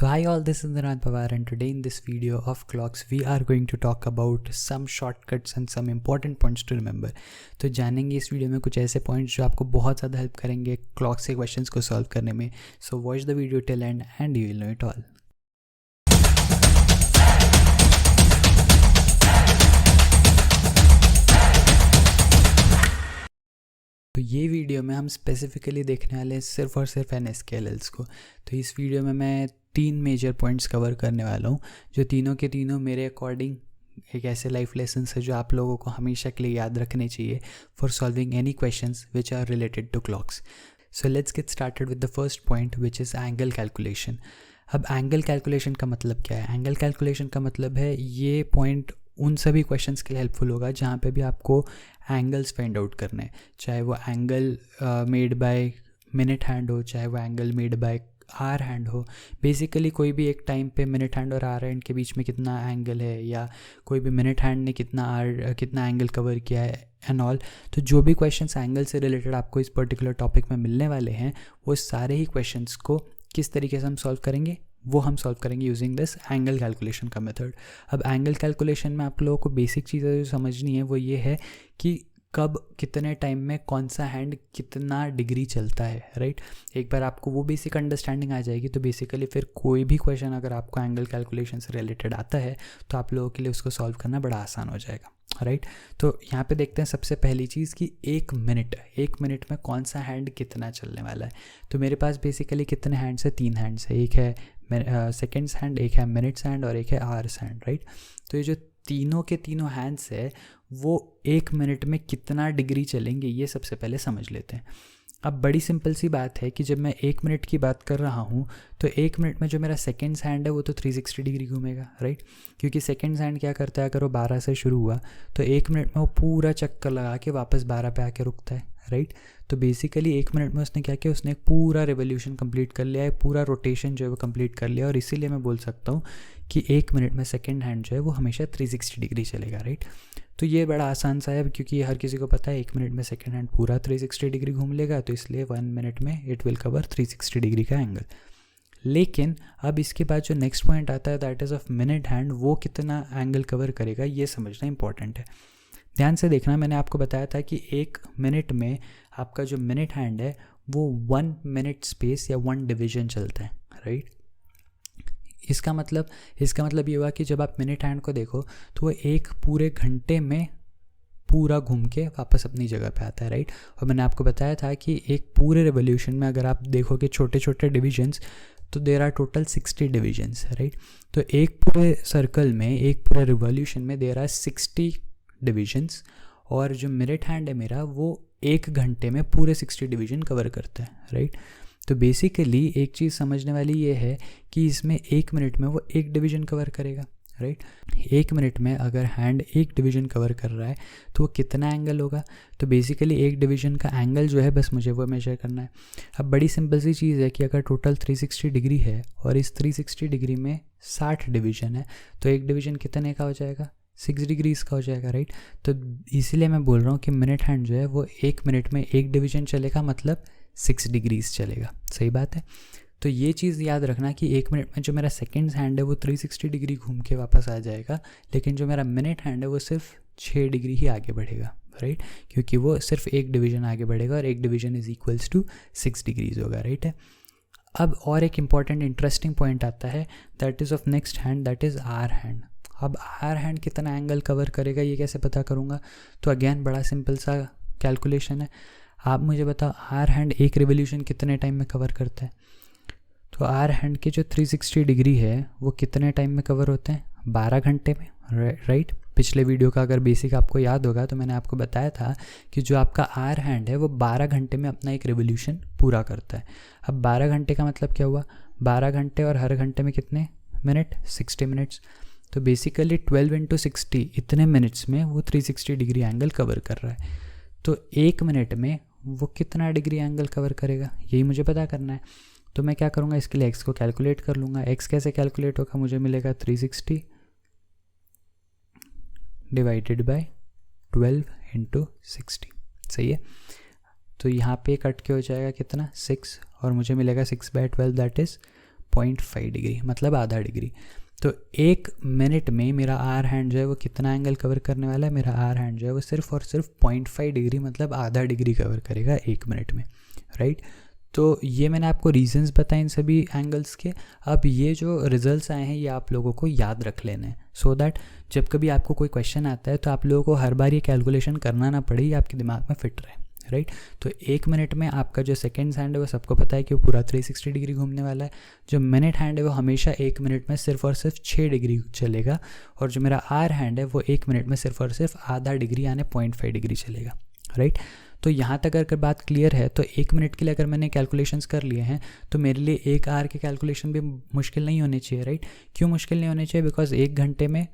So hi all, this is Nirant Pawar and today in this video of clocks we are going to talk about some shortcuts and some important points to remember. तो जानेंगे इस video में कुछ ऐसे points जो आपको बहुत ज़्यादा हेल्प करेंगे क्लॉक्स के क्वेश्चंस को सॉल्व करने में. So watch the video till end you will know it all. तो ये वीडियो में हम स्पेसिफिकली देखने वाले हैं सिर्फ और सिर्फ NSKLLs को. तो इस वीडियो में मैं 3 मेजर पॉइंट्स कवर करने वाला हूँ जो तीनों के तीनों मेरे अकॉर्डिंग एक ऐसे लाइफ लेसन्स है जो आप लोगों को हमेशा के लिए याद रखने चाहिए for solving any questions which are related to clocks. So let's get started with the first point which is angle calculation. अब एंगल कैलकुलेशन का मतलब क्या है? एंगल कैलकुलेशन का मतलब है ये पॉइंट उन सभी क्वेश्चंस के लिए हेल्पफुल होगा जहाँ पे भी आपको एंगल्स फाइंड आउट करने हैं, चाहे वो angle made by minute hand हो, चाहे वो angle made by hour hand हो. बेसिकली कोई भी एक टाइम पे मिनट हैंड और आर हैंड के बीच में कितना एंगल है, या कोई भी मिनट हैंड ने कितना एंगल कवर किया है एंड ऑल. तो जो भी क्वेश्चंस एंगल से रिलेटेड आपको इस पर्टिकुलर टॉपिक में मिलने वाले हैं वो सारे ही क्वेश्चंस को किस तरीके से हम सॉल्व करेंगे वो हम सॉल्व करेंगे यूजिंग दिस एंगल कैलकुलेशन का मेथड. अब एंगल कैलकुलेशन में आप लोगों को बेसिक चीज़ें जो समझनी है वो ये है कि कब कितने टाइम में कौन सा हैंड कितना डिग्री चलता है, राइट. एक बार आपको वो बेसिक अंडरस्टैंडिंग आ जाएगी तो बेसिकली फिर कोई भी क्वेश्चन अगर आपको एंगल कैलकुलेशन से रिलेटेड आता है तो आप लोगों के लिए उसको सॉल्व करना बड़ा आसान हो जाएगा, राइट. तो यहाँ पे देखते हैं सबसे पहली चीज़ कि एक मिनट में कौन सा हैंड कितना चलने वाला है. तो मेरे पास बेसिकली कितने हैंड्स है? 3 हैंड्स है. एक है सेकेंड्स हैंड, एक है मिनट्स हैंड और एक है आवर्स हैंड, राइट. तो ये जो तीनों के तीनों हैंड्स है वो 1 मिनट में कितना डिग्री चलेंगे ये सबसे पहले समझ लेते हैं. अब बड़ी सिंपल सी बात है कि जब मैं 1 मिनट की बात कर रहा हूँ तो 1 मिनट में जो मेरा सेकेंड्स हैंड है वो तो 360 डिग्री घूमेगा, राइट. क्योंकि सेकेंड्स हैंड क्या करता है, अगर वो 12 से शुरू हुआ तो 1 मिनट में वो पूरा चक्कर लगा के वापस 12 पे आके रुकता है, राइट. तो बेसिकली 1 मिनट में उसने क्या किया, उसने एक पूरा रिवोल्यूशन कंप्लीट कर लिया है, पूरा रोटेशन जो है वो कंप्लीट कर लिया. और इसीलिए मैं बोल सकता हूँ कि 1 मिनट में सेकेंड हैंड जो है वो हमेशा 360 डिग्री चलेगा, राइट. तो ये बड़ा आसान सा है क्योंकि हर किसी को पता है 1 मिनट में सेकेंड हैंड पूरा 360 डिग्री घूम लेगा, तो इसलिए 1 मिनट में इट विल कवर 360 डिग्री का एंगल. लेकिन अब इसके बाद जो नेक्स्ट पॉइंट आता है that is of minute hand, वो कितना एंगल कवर करेगा ये समझना इंपॉर्टेंट है. ध्यान से देखना, मैंने आपको बताया था कि 1 मिनट में आपका जो मिनट हैंड है वो 1 मिनट स्पेस या 1 डिवीजन चलता है, राइट. इसका मतलब ये हुआ कि जब आप मिनट हैंड को देखो तो वो एक पूरे घंटे में पूरा घूम के वापस अपनी जगह पे आता है, राइट. और मैंने आपको बताया था कि एक पूरे रिवोल्यूशन में अगर आप देखोगे छोटे छोटे डिविजन्स तो there are total 60 divisions, right. तो एक पूरे सर्कल में, एक पूरे रिवोल्यूशन में देर आर 60 डिविजन्स. और जो मिनट हैंड है मेरा वो 1 घंटे में पूरे 60 डिवीजन कवर करता है, राइट. तो बेसिकली एक चीज़ समझने वाली ये है कि इसमें 1 मिनट में वो 1 डिवीजन कवर करेगा, राइट. 1 मिनट में अगर हैंड 1 डिवीजन कवर कर रहा है तो वो कितना एंगल होगा? तो बेसिकली 1 डिवीजन का एंगल जो है बस मुझे वो मेजर करना है. अब बड़ी सिंपल सी चीज़ है कि अगर टोटल 360 डिग्री है और इस 360 डिग्री में 60 डिवीजन है तो 1 डिवीजन कितने का हो जाएगा? 6 डिग्रीज़ का हो जाएगा, राइट. तो इसीलिए मैं बोल रहा हूँ कि मिनट हैंड जो है वो 1 मिनट में 1 डिवीजन चलेगा, मतलब 6 डिग्रीज़ चलेगा. सही बात है. तो ये चीज़ याद रखना कि 1 मिनट में जो मेरा सेकेंड्स हैंड है वो 360 डिग्री घूम के वापस आ जाएगा, लेकिन जो मेरा मिनट हैंड है वो सिर्फ 6 डिग्री ही आगे बढ़ेगा, राइट. क्योंकि वो सिर्फ 1 डिवीजन आगे बढ़ेगा और 1 division is equals to 6 degrees होगा, राइट है. अब और एक इंपॉर्टेंट इंटरेस्टिंग पॉइंट आता है that is of next hand, that is hour hand. अब आर हैंड कितना एंगल कवर करेगा ये कैसे पता करूँगा? तो अगेन बड़ा सिंपल सा कैलकुलेशन है. आप मुझे बताओ आर हैंड एक रिवोल्यूशन कितने टाइम में कवर करता है? तो आर हैंड के जो 360 डिग्री है वो कितने टाइम में कवर होते हैं? 12 घंटे में, राइट. पिछले वीडियो का अगर बेसिक आपको याद होगा तो मैंने आपको बताया था कि जो आपका आर हैंड है वो 12 घंटे में अपना एक रिवोल्यूशन पूरा करता है. अब 12 घंटे का मतलब क्या हुआ? 12 घंटे और हर घंटे में कितने मिनट? 60 मिनट्स. तो बेसिकली 12 × 60 इतने मिनट्स में वो 360 डिग्री एंगल कवर कर रहा है. तो 1 मिनट में वो कितना डिग्री एंगल कवर करेगा यही मुझे पता करना है. तो मैं क्या करूँगा, इसके लिए x को कैलकुलेट कर लूँगा. x कैसे कैलकुलेट होगा? मुझे मिलेगा 360 डिवाइडेड बाय 12 × 60. सही है. तो यहाँ पे कट के हो जाएगा कितना? 6, और मुझे मिलेगा 6/12 दैट इज़ 0.5 डिग्री, मतलब आधा डिग्री। तो 1 मिनट में मेरा आर हैंड जो है वो कितना एंगल कवर करने वाला है? मेरा आर हैंड जो है वो सिर्फ और सिर्फ 0.5 डिग्री, मतलब आधा डिग्री कवर करेगा 1 मिनट में, राइट। तो ये मैंने आपको रीजंस बताए इन सभी एंगल्स के। अब ये जो रिजल्ट्स आए हैं ये आप लोगों को याद रख लेने हैं, सो दैट जब कभी आपको कोई क्वेश्चन आता है तो आप लोगों को हर बार ये कैलकुलेशन करना ना पड़े, ये आपके दिमाग में फिट रहे, राइट। तो 1 मिनट में आपका जो सेकेंड्स हैंड है वो सबको पता है कि वो पूरा 360 डिग्री घूमने वाला है। जो मिनट हैंड है वो हमेशा 1 मिनट में सिर्फ और सिर्फ 6 डिग्री चलेगा, और जो मेरा आर हैंड है वो 1 मिनट में सिर्फ और सिर्फ आधा डिग्री यानी 0.5 डिग्री चलेगा, राइट। तो यहाँ तक अगर बात क्लियर है तो 1 मिनट के लिए अगर मैंने कैलकुलेशंस कर लिए हैं तो मेरे लिए 1 आवर के कैलकुलेशन भी मुश्किल नहीं होने चाहिए, राइट। क्यों मुश्किल नहीं होने चाहिए? बिकॉज 1 घंटे में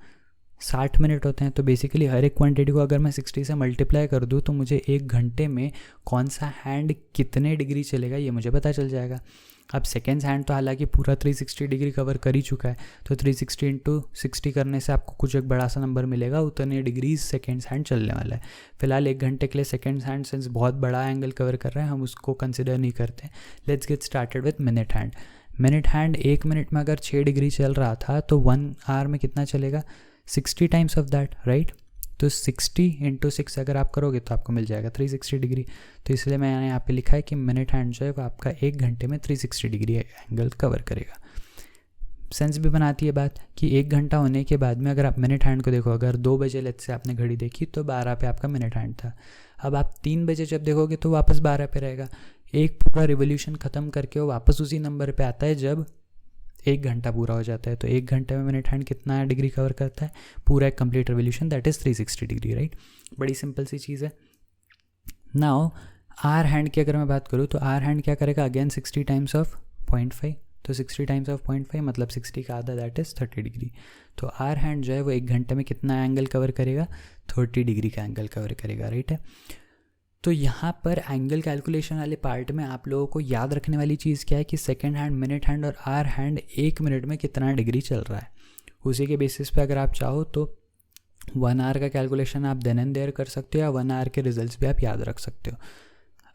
60 मिनट होते हैं, तो बेसिकली हर एक क्वांटिटी को अगर मैं 60 से मल्टीप्लाई कर दूँ तो मुझे 1 घंटे में कौन सा हैंड कितने डिग्री चलेगा ये मुझे पता चल जाएगा। अब सेकेंड्स हैंड तो हालांकि पूरा 360 डिग्री कवर कर ही चुका है, तो 360 इंटू 60 करने से आपको कुछ एक बड़ा सा नंबर मिलेगा, उतने डिग्रीज सेकेंड्स हैंड चलने वाला है। फिलहाल 1 घंटे के लिए सेकेंड्स हैंड सिंस बहुत बड़ा एंगल कवर कर रहे हैं हम उसको कंसिडर नहीं करते। Let's get started with minute hand. Minute hand 1 minute में अगर 6 डिग्री चल रहा था तो 1 आवर में कितना चलेगा? 60 टाइम्स ऑफ दैट, राइट। तो 60 इंटू 6 अगर आप करोगे तो आपको मिल जाएगा 360 डिग्री। तो इसलिए मैंने यहाँ पे लिखा है कि मिनट हैंड जो है वो आपका 1 घंटे में 360 डिग्री एंगल कवर करेगा। सेंस भी बनाती है बात कि 1 घंटा होने के बाद में अगर आप मिनट हैंड को देखो, अगर 2 बजे लेट से आपने घड़ी देखी तो 12 पे आपका मिनट हैंड था। अब आप 3 बजे जब देखोगे तो वापस 12 पे रहेगा। एक पूरा रिवोल्यूशन ख़त्म करके वो वापस उसी नंबर पर आता है जब 1 घंटा पूरा हो जाता है। तो 1 घंटे में मिनट हैंड कितना डिग्री कवर करता है? पूरा एक complete revolution, that is 360 degree, right. बड़ी सिंपल सी चीज़ है। नाउ आर हैंड की अगर मैं बात करूँ तो आर हैंड क्या करेगा? अगेन 60 टाइम्स ऑफ 0.5, तो 60 टाइम्स ऑफ 0.5 मतलब 60 का आधा, दैट इज़ 30 डिग्री। तो आर हैंड जो है वो 1 घंटे में कितना एंगल कवर करेगा? 30 डिग्री का एंगल कवर करेगा, राइट है। तो यहाँ पर एंगल कैलकुलेशन वाले पार्ट में आप लोगों को याद रखने वाली चीज़ क्या है कि सेकेंड हैंड, मिनट हैंड और आर हैंड 1 मिनट में कितना डिग्री चल रहा है, उसी के बेसिस पे अगर आप चाहो तो 1 आवर का कैलकुलेशन आप देन एंड देयर कर सकते हो, या 1 आवर के रिजल्ट्स भी आप याद रख सकते हो।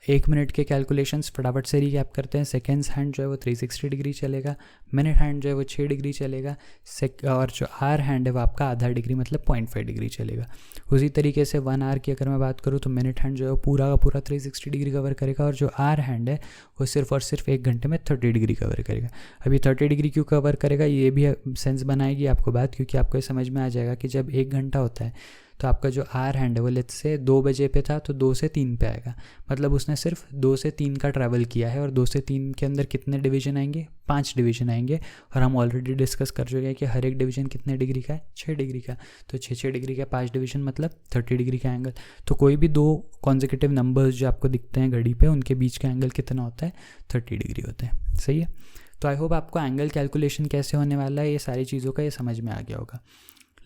1 मिनट के कैलकुलेशंस फटाफट से रिकैप करते हैं। सेकेंड्स हैंड जो है वो 360 डिग्री चलेगा, मिनट हैंड जो है वो 6 डिग्री चलेगा, और जो आर हैंड है वो आपका आधा डिग्री मतलब 0.5 डिग्री चलेगा। उसी तरीके से 1 आवर की अगर मैं बात करूँ तो मिनट हैंड जो है वो पूरा का पूरा 360 डिग्री कवर करेगा, और जो आर हैंड है वो सिर्फ और सिर्फ 1 घंटे में 30 डिग्री कवर करेगा। अभी 30 डिग्री क्यों कवर करेगा ये भी सेंस बनाएगी आपको बात, क्योंकि आपको ये समझ में आ जाएगा कि जब 1 घंटा होता है तो आपका जो आर हैंड है वो लेट्स से 2 बजे पे था तो 2 से 3 पे आएगा, मतलब उसने सिर्फ 2 से 3 का ट्रैवल किया है। और 2 से 3 के अंदर कितने डिवीजन आएंगे? 5 डिवीजन आएंगे, और हम ऑलरेडी डिस्कस कर चुके हैं कि हर एक डिवीजन कितने डिग्री का है? 6 डिग्री का। तो 6 डिग्री का 5 डिवीजन मतलब 30 डिग्री का एंगल। तो कोई भी 2 कॉन्जिक्यूटिव नंबर्स जो आपको दिखते हैं घड़ी पे उनके बीच का एंगल कितना होता है? 30 डिग्री होता है, सही है। तो आई होप आपको एंगल कैलकुलेशन कैसे होने वाला है ये सारी चीज़ों का ये समझ में आ गया होगा।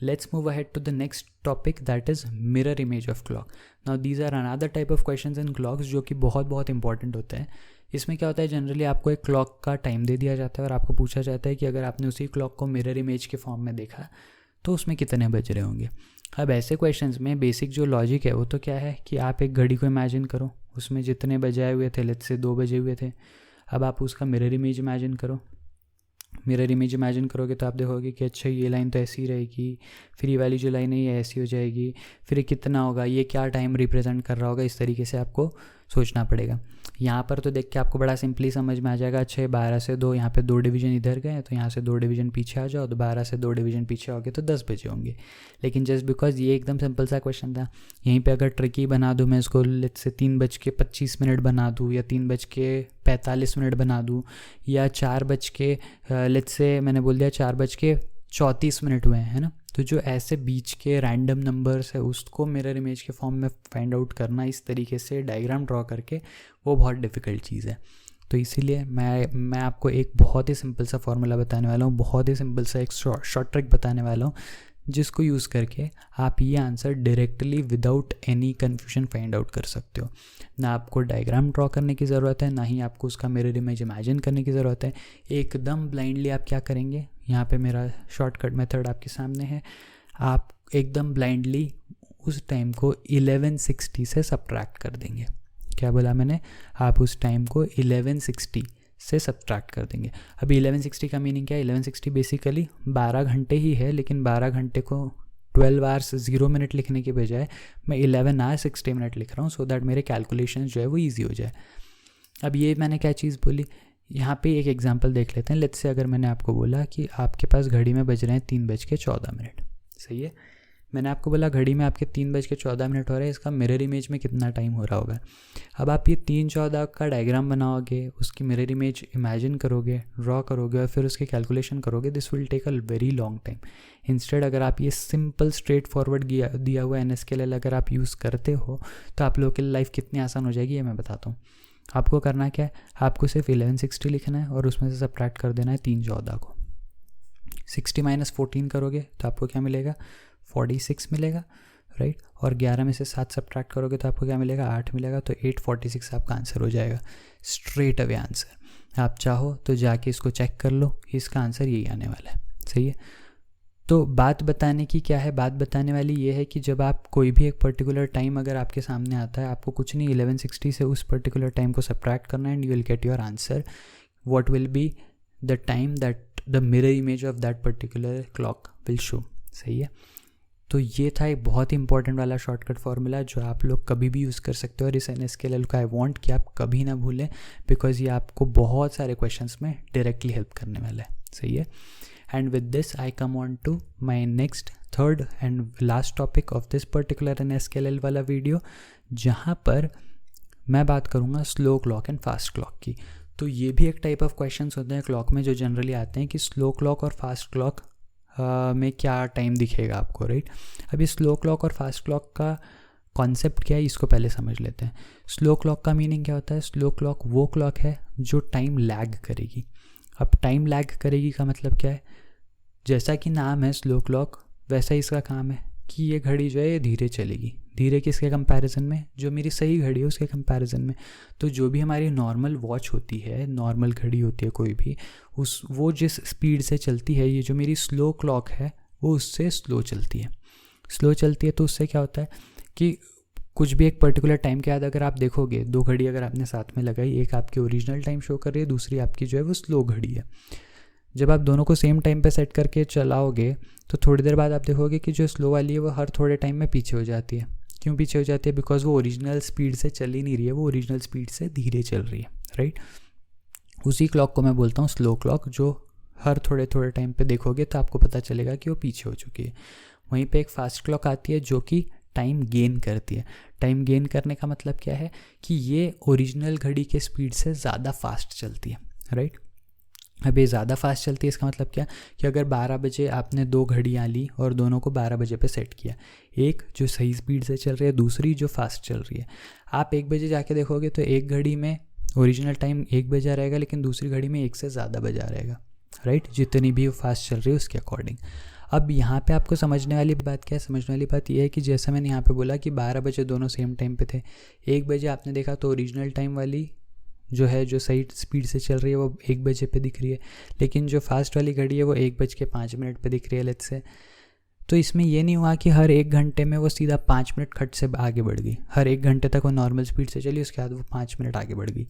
Let's move ahead to the next topic, that is mirror image of clock. Now these are another type of questions in clocks जो कि बहुत बहुत इंपॉर्टेंट होते हैं। इसमें क्या होता है, जनरली आपको एक क्लॉक का टाइम दे दिया जाता है और आपको पूछा जाता है कि अगर आपने उसी क्लॉक को मिरर इमेज के फॉर्म में देखा तो उसमें कितने बज रहे होंगे। अब ऐसे क्वेश्चंस में बेसिक जो लॉजिक है वो तो क्या है कि आप एक घड़ी को इमेजिन करो, उसमें जितने बजे आए हुए थे, लेट्स से 2 बजे हुए थे। अब आप उसका मिरर इमेज इमेजिन करो। मिरर इमेज इमेजिन करोगे तो आप देखोगे कि अच्छा ये लाइन तो ऐसी रहेगी, फिर ये वाली जो लाइन है ये ऐसी हो जाएगी, फिर कितना होगा, ये क्या टाइम रिप्रेजेंट कर रहा होगा, इस तरीके से आपको सोचना पड़ेगा। यहाँ पर तो देख के आपको बड़ा सिंपली समझ में आ जाएगा, अच्छा 12 से 2 यहाँ पे 2 डिवीजन इधर गए तो यहाँ से 2 डिवीजन पीछे आ जाओ, तो 12 से 2 डिवीजन पीछे आओगे तो 10 बजे होंगे। लेकिन जस्ट बिकॉज ये एकदम सिंपल सा क्वेश्चन था, यहीं पे अगर ट्रिकी बना दूँ मैं इसको, लेट्स से 3:25 बना दूँ, या 3:45 बना दूँ, या 4 लेट्स से मैंने बोल दिया 4:34 हुए हैं ना। तो जो ऐसे बीच के रैंडम नंबर्स है उसको मिरर इमेज के फॉर्म में फाइंड आउट करना इस तरीके से डायग्राम ड्रॉ करके वो बहुत डिफ़िकल्ट चीज़ है। तो इसीलिए मैं आपको एक बहुत ही सिंपल सा फॉर्मूला बताने वाला हूँ, बहुत ही सिंपल सा एक शॉर्ट ट्रिक बताने वाला हूँ, जिसको यूज़ करके आप ये answer directly without any confusion find out कर सकते हो। ना आपको डायग्राम ड्रॉ करने की ज़रूरत है, ना ही आपको उसका मिरर इमेज इमेजिन करने की ज़रूरत है। एकदम ब्लाइंडली आप क्या करेंगे, यहाँ पे मेरा शॉर्टकट मेथड आपके सामने है, आप एकदम ब्लाइंडली उस टाइम को 1160 से सब्ट्रैक्ट कर देंगे। क्या बोला मैंने? आप उस टाइम को 1160 से सब्ट्रैक्ट कर देंगे। अभी 1160 का मीनिंग क्या है? 1160 बेसिकली 12 घंटे ही है, लेकिन 12 घंटे को 12 आवर्स 0 मिनट लिखने के बजाय मैं 11 आवर्स 60 मिनट लिख रहा हूँ, सो दैट मेरे कैलकुलेशन जो है वो ईजी हो जाए। अब ये मैंने क्या चीज़ बोली, यहाँ पे एक एग्जांपल देख लेते हैं। लेट्स से अगर मैंने आपको बोला कि आपके पास घड़ी में बज रहे हैं 3:14, सही है। मैंने आपको बोला घड़ी में आपके 3:14 हो रहा है, इसका मिरर इमेज में कितना टाइम हो रहा होगा। अब आप ये 3:14 का डायग्राम बनाओगे, उसकी मिरर इमेज इमेजिन करोगे, ड्रॉ करोगे और फिर उसकी कैलकुलेशन करोगे। This will take a very long time. Instead अगर आप ये सिंपल स्ट्रेट फॉरवर्ड दिया हुआ NSQL अगर आप यूज़ करते हो तो आप लोगों की लाइफ कितनी आसान हो जाएगी, ये मैं बताता हूँ। आपको करना क्या है, आपको सिर्फ 1160 लिखना है और उसमें से सब्ट्रैक्ट कर देना है 3:14 को। 60 - 14 करोगे तो आपको क्या मिलेगा? 46 मिलेगा, राइट। और 11 में से 7 सब्ट्रैक्ट करोगे तो आपको क्या मिलेगा? 8 मिलेगा। तो 846 आपका आंसर हो जाएगा, स्ट्रेट अवे आंसर। आप चाहो तो जाके इसको चेक कर लो, इसका आंसर यही आने वाला है, सही है। तो बात बताने की क्या है? बात बताने वाली ये है कि जब आप कोई भी एक पर्टिकुलर टाइम अगर आपके सामने आता है, आपको कुछ नहीं 1160 से उस पर्टिकुलर टाइम को सब्ट्रैक्ट करना है and you will get your answer. What will be the time that the mirror image of that particular clock will show, सही है। तो ये था एक बहुत ही इंपॉर्टेंट वाला शॉर्टकट फार्मूला जो आप लोग कभी भी यूज़ कर सकते हो। और इस NSQL का आई वांट कि आप कभी ना भूलें, बिकॉज ये आपको बहुत सारे क्वेश्चंस में डायरेक्टली हेल्प करने वाला है, सही है। And with this I come on to my next third and last topic of this particular NSQL वाला वीडियो, जहाँ पर मैं बात करूँगा slow clock and fast clock की। तो ये भी एक टाइप ऑफ क्वेश्चंस होते हैं क्लॉक में जो जनरली आते हैं कि स्लो क्लॉक और फास्ट क्लॉक में क्या टाइम दिखेगा आपको, राइट। अभी स्लो क्लॉक और फास्ट क्लॉक का कॉन्सेप्ट क्या है इसको पहले समझ लेते हैं। स्लो क्लॉक का मीनिंग क्या होता है? स्लो क्लॉक वो क्लॉक है जो टाइम लैग करेगी। अब टाइम लैग करेगी का मतलब क्या है? जैसा कि नाम है स्लो क्लॉक, वैसा ही इसका काम है कि ये घड़ी जो है ये धीरे चलेगी। धीरे किसके कंपैरिजन में? जो मेरी सही घड़ी है उसके कंपैरिजन में। तो जो भी हमारी नॉर्मल वॉच होती है, नॉर्मल घड़ी होती है कोई भी, वो जिस स्पीड से चलती है, ये जो मेरी स्लो क्लॉक है वो उससे स्लो चलती है। स्लो चलती है तो उससे क्या होता है कि कुछ भी एक पर्टिकुलर टाइम के बाद अगर आप देखोगे, 2 घड़ी अगर आपने साथ में लगाई, एक आपकी ओरिजिनल टाइम शो कर रही है, दूसरी आपकी जो है वो स्लो घड़ी है। जब आप दोनों को सेम टाइम पे सेट करके चलाओगे तो थोड़ी देर बाद आप देखोगे कि जो स्लो वाली है वो हर थोड़े टाइम में पीछे हो जाती है। क्यों पीछे हो जाती है? बिकॉज वो ओरिजिनल स्पीड से चल ही नहीं रही है, वो ओरिजिनल स्पीड से धीरे चल रही है, राइट। उसी क्लॉक को मैं बोलता हूँ स्लो क्लॉक, जो हर थोड़े थोड़े टाइम पे देखोगे तो आपको पता चलेगा कि वो पीछे हो चुकी है। वहीं पे एक फास्ट क्लॉक आती है जो कि टाइम गेन करती है। टाइम गेन करने का मतलब क्या है कि ये ओरिजिनल घड़ी के स्पीड से ज़्यादा फास्ट चलती है, राइट। अब ये ज़्यादा फास्ट चलती है इसका मतलब क्या कि अगर 12 बजे आपने 2 घड़ियाँ ली और दोनों को 12 बजे पे सेट किया, एक जो सही स्पीड से चल रही है, दूसरी जो फास्ट चल रही है। आप 1 बजे जाके देखोगे तो एक घड़ी में ओरिजिनल टाइम 1 बजा रहेगा, लेकिन दूसरी घड़ी में 1 से ज़्यादा बजा रहेगा, राइट, जितनी भी वो फास्ट चल रही है उसके अकॉर्डिंग। अब यहाँ पे आपको समझने वाली बात क्या है? समझने वाली बात यह है कि जैसा मैंने यहाँ पे बोला कि 12 बजे दोनों सेम टाइम पे थे, 1 बजे आपने देखा तो ओरिजिनल टाइम वाली जो है जो सही स्पीड से चल रही है वो 1 बजे पे दिख रही है, लेकिन जो फास्ट वाली घड़ी है वो 1:05 पे दिख रही है, लेट्स से। तो इसमें ये नहीं हुआ कि हर 1 घंटे में वो सीधा 5 मिनट खट से आगे बढ़ गई, हर 1 घंटे तक वो नॉर्मल स्पीड से चली, उसके बाद वो 5 मिनट आगे बढ़ गई।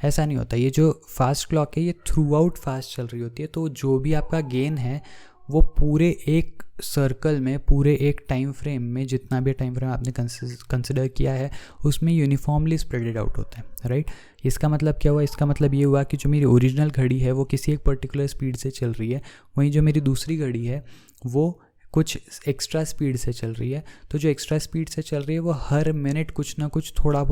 ऐसा नहीं होता। ये जो फास्ट क्लॉक है ये थ्रू आउट फास्ट चल रही होती है, तो जो भी आपका गेन है वो पूरे एक सर्कल में, पूरे एक टाइम फ्रेम में, जितना भी टाइम फ्रेम आपने कंसिडर किया है उसमें यूनिफॉर्मली स्प्रेडेड आउट होता है, राइट। इसका मतलब क्या हुआ? इसका मतलब ये हुआ कि जो मेरी ओरिजिनल घड़ी है वो किसी एक पर्टिकुलर स्पीड से चल रही है, वहीं जो मेरी दूसरी घड़ी है वो कुछ एक्स्ट्रा स्पीड से चल रही है। तो जो एक्स्ट्रा स्पीड से चल रही है वो हर मिनट कुछ ना कुछ थोड़ा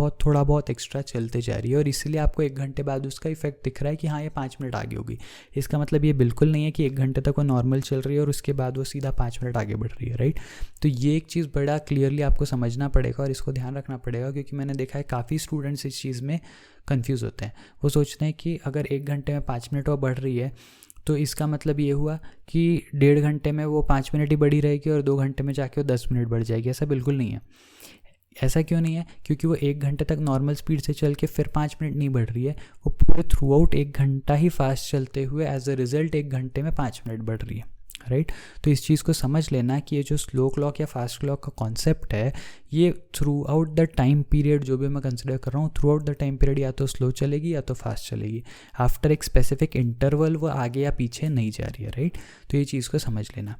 बहुत एक्स्ट्रा चलते जा रही है, और इसलिए आपको 1 घंटे बाद उसका इफेक्ट दिख रहा है कि हाँ ये 5 मिनट आगे होगी। इसका मतलब ये बिल्कुल नहीं है कि 1 घंटे तक वो नॉर्मल चल रही है और उसके बाद वो सीधा 5 मिनट आगे बढ़ रही है, राइट। तो ये एक चीज़ बड़ा क्लियरली आपको समझना पड़ेगा और इसको ध्यान रखना पड़ेगा, क्योंकि मैंने देखा है काफ़ी स्टूडेंट्स इस चीज़ में कन्फ्यूज़ होते हैं। वो सोचते हैं कि अगर 1 घंटे में 5 मिनट वो बढ़ रही है तो इसका मतलब ये हुआ कि 1.5 घंटे में वो 5 मिनट ही बढ़ी रहेगी और 2 घंटे में जाके वो 10 मिनट बढ़ जाएगी। ऐसा बिल्कुल नहीं है। ऐसा क्यों नहीं है? क्योंकि वो 1 घंटे तक नॉर्मल स्पीड से चल के फिर 5 मिनट नहीं बढ़ रही है, वो पूरे थ्रू आउट 1 घंटा ही फास्ट चलते हुए एज अ रिजल्ट 1 घंटे में 5 मिनट बढ़ रही है, राइट? तो इस चीज़ को समझ लेना कि ये जो स्लो क्लॉक या फास्ट क्लॉक का कॉन्सेप्ट है, ये through out the time period जो भी मैं कंसिडर कर रहा हूँ, through out the time period या तो स्लो चलेगी या तो फास्ट चलेगी। आफ्टर एक स्पेसिफिक इंटरवल वो आगे या पीछे नहीं जा रही है, राइट? तो ये चीज़ को समझ लेना।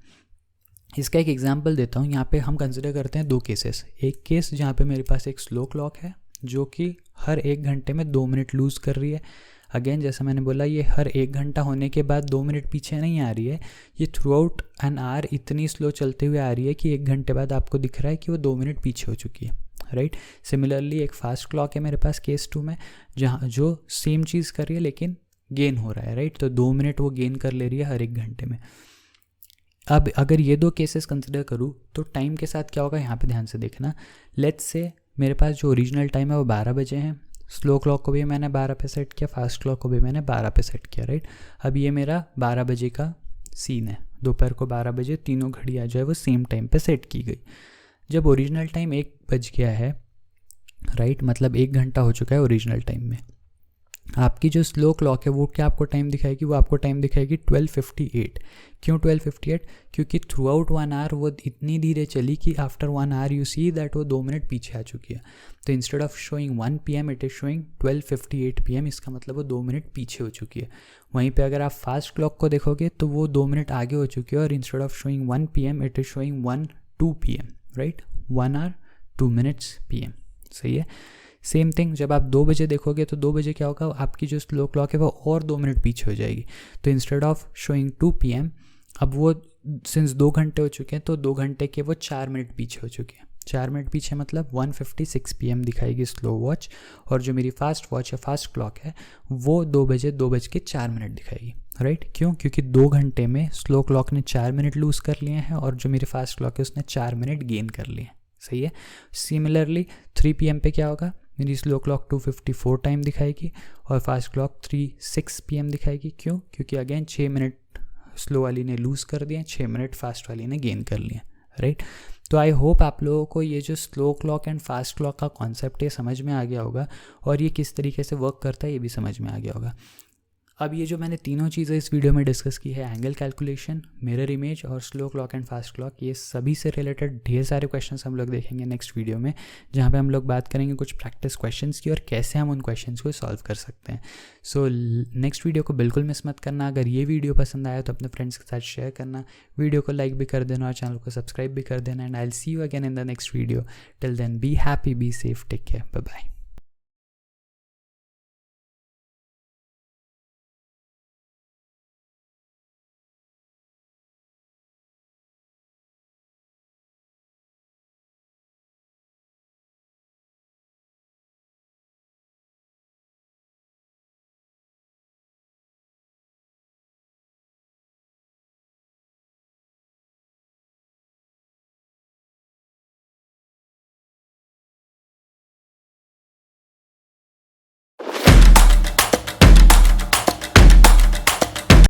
इसका एक एग्जांपल देता हूँ। यहाँ पे हम कंसिडर करते हैं 2 केसेस। एक केस जहाँ पे मेरे पास एक स्लो क्लॉक है जो कि हर 1 घंटे में 2 मिनट लूज़ कर रही है। अगेन जैसा मैंने बोला, ये हर 1 घंटा होने के बाद 2 मिनट पीछे नहीं आ रही है, ये थ्रू आउट एन आवर इतनी स्लो चलते हुए आ रही है कि 1 घंटे बाद आपको दिख रहा है कि वो 2 मिनट पीछे हो चुकी है, राइट? सिमिलरली एक फास्ट क्लॉक है मेरे पास केस 2 में, जहाँ जो सेम चीज़ कर रही है लेकिन गेन हो रहा है, राइट? तो 2 मिनट वो गेन कर ले रही है हर 1 घंटे में। अब अगर ये 2 केसेस कंसिडर करूँ तो टाइम के साथ क्या होगा, यहाँ पे ध्यान से देखना। लेट्स से मेरे पास जो ओरिजिनल टाइम है वो 12 बजे है, स्लो क्लॉक को भी मैंने 12 पे सेट किया, फास्ट क्लॉक को भी मैंने 12 पे सेट किया, राइट? अब ये मेरा 12 बजे का सीन है, दोपहर को 12 बजे तीनों घड़ियाँ जो है वो सेम टाइम पे सेट की गई। जब ओरिजिनल टाइम 1 बज गया है, राइट, मतलब 1 घंटा हो चुका है ओरिजिनल टाइम में, आपकी जो स्लो क्लॉक है वो क्या आपको टाइम दिखाएगी? वो आपको टाइम दिखाएगी 12:58। क्यों 12:58? क्योंकि थ्रू आउट 1 आवर वो इतनी धीरे चली कि after 1 hour you see that वो 2 मिनट पीछे आ चुकी है। तो instead of showing 1 PM it is showing 12:58 PM। इसका मतलब वो 2 मिनट पीछे हो चुकी है। वहीं पे अगर आप फास्ट क्लॉक को देखोगे तो वो 2 मिनट आगे हो चुकी है और instead of showing 1 PM it is showing 1:02 PM, right? 1 hour 2 minutes PM, सही है? सेम थिंग जब आप 2 बजे देखोगे तो 2 बजे क्या होगा, आपकी जो स्लो क्लॉक है वो और 2 मिनट पीछे हो जाएगी। तो इंस्टेड ऑफ शोइंग 2 PM, अब वो सिंस 2 घंटे हो चुके हैं तो 2 घंटे के वो 4 मिनट पीछे हो चुके हैं। 4 मिनट पीछे मतलब 1:56 PM दिखाएगी स्लो वॉच, और जो मेरी फास्ट वॉच या फास्ट क्लॉक है वो 2 बजे 2:04 दिखाएगी, राइट? क्यों? क्योंकि 2 घंटे में स्लो क्लॉक ने 4 मिनट लूज़ कर लिए हैं और जो मेरी फास्ट क्लॉक है उसने 4 मिनट गेन कर लिए हैं, सही है? सिमिलरली 3 PM पे क्या होगा, मेरी स्लो क्लॉक 2:54 टाइम दिखाएगी और फास्ट क्लॉक 3:06 PM दिखाएगी। क्यों? क्योंकि अगेन 6 मिनट स्लो वाली ने लूज़ कर दिए, 6 मिनट फास्ट वाली ने गेन कर लिए, राइट? तो आई होप आप लोगों को ये जो slow clock and fast clock का कॉन्सेप्ट है समझ में आ गया होगा और ये किस तरीके से वर्क करता है ये भी समझ में आ गया होगा। अब ये जो मैंने तीनों चीज़ें इस वीडियो में डिस्कस की है, एंगल कैलकुलेशन, मिरर इमेज और slow clock and fast clock, ये सभी से रिलेटेड ढेर सारे क्वेश्चंस हम लोग देखेंगे नेक्स्ट वीडियो में, जहाँ पे हम लोग बात करेंगे कुछ प्रैक्टिस क्वेश्चंस की और कैसे हम उन क्वेश्चंस को सॉल्व कर सकते हैं। सो नेक्स्ट वीडियो को बिल्कुल मिस मत करना। अगर ये वीडियो पसंद आया तो अपने फ्रेंड्स के साथ शेयर करना, वीडियो को लाइक भी कर देना और चैनल को सब्सक्राइब भी कर देना। And I will see you again in the next video. Till then be happy, be safe, take care, bye bye.